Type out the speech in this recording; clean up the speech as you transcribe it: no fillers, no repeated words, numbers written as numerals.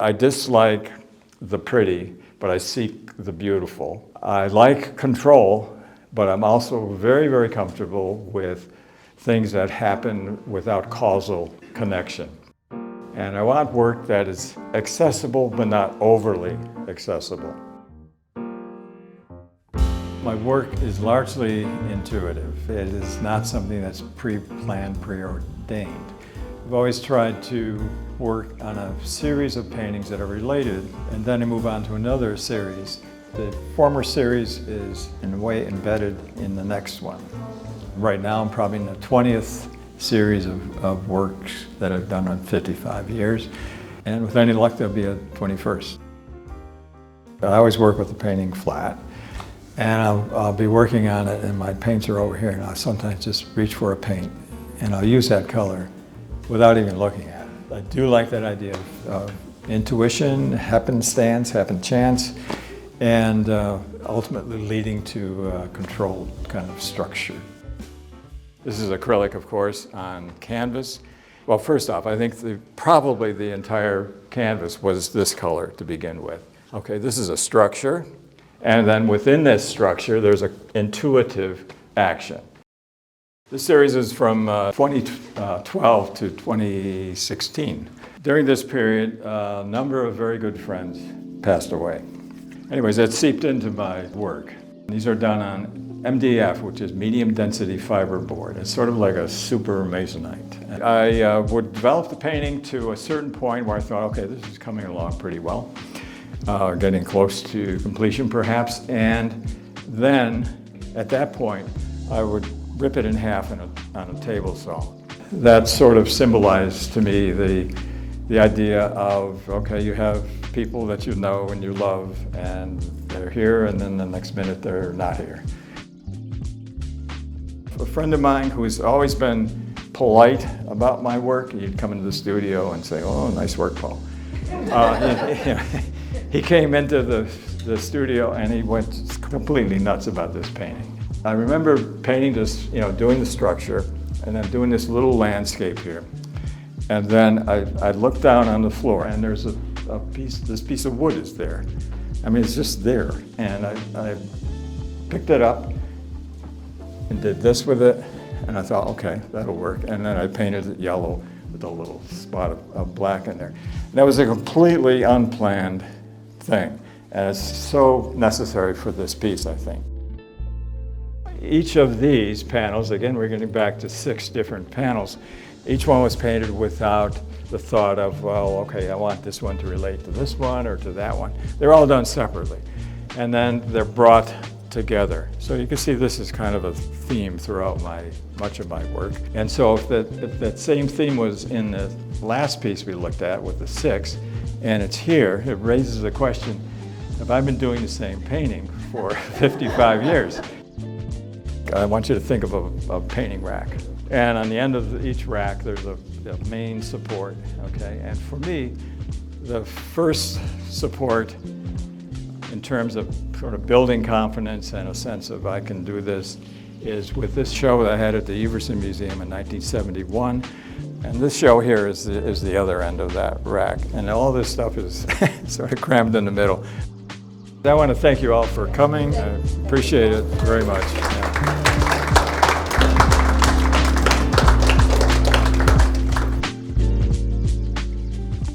I dislike the pretty, but I seek the beautiful. I like control, but I'm also very, very comfortable with things that happen without causal connection. And I want work that is accessible, but not overly accessible. My work is largely intuitive. It is not something that's pre-planned, preordained. I've always tried to work on a series of paintings that are related, and then I move on to another series. The former series is in a way embedded in the next one. Right now I'm probably in the 20th series of works that I've done in 55 years, and with any luck there'll be a 21st. I always work with the painting flat, and I'll be working on it and my paints are over here, and I'll sometimes just reach for a paint and I'll use that color without even looking at it. I do like that idea of intuition, happenstance, happenchance, and ultimately leading to a controlled kind of structure. This is acrylic, of course, on canvas. Well, first off, I think probably the entire canvas was this color to begin with. Okay, this is a structure, and then within this structure, there's an intuitive action. This series is from 2012 to 2016. During this period, a number of very good friends passed away. Anyways, that seeped into my work. These are done on MDF, which is medium density fiberboard. It's sort of like a super masonite. I would develop the painting to a certain point where I thought, okay, this is coming along pretty well, getting close to completion perhaps, and then at that point I would rip it in half on a table saw. That sort of symbolized to me the idea of, okay, you have people that you know and you love, and they're here, and then the next minute they're not here. A friend of mine who's always been polite about my work, he'd come into the studio and say, "Oh, nice work, Paul." He came into the studio and he went completely nuts about this painting. I remember painting this, doing the structure, and then doing this little landscape here. And then I looked down on the floor, and there's this piece of wood is there. I mean, it's just there. And I picked it up and did this with it, and I thought, okay, that'll work. And then I painted it yellow with a little spot of black in there. And that was a completely unplanned thing, and it's so necessary for this piece, I think. Each of these panels, again, we're getting back to 6 different panels. Each one was painted without the thought of, well, okay, I want this one to relate to this one or to that one. They're all done separately, and then they're brought together. So you can see this is kind of a theme throughout much of my work. And so if that same theme was in the last piece we looked at with the 6, and it's here, it raises the question, have I been doing the same painting for 55 years? I want you to think of a painting rack. And on the end of each rack, there's a main support, okay? And for me, the first support in terms of sort of building confidence and a sense of I can do this is with this show that I had at the Everson Museum in 1971. And this show here is the other end of that rack. And all this stuff is sort of crammed in the middle. I want to thank you all for coming. I appreciate it very much.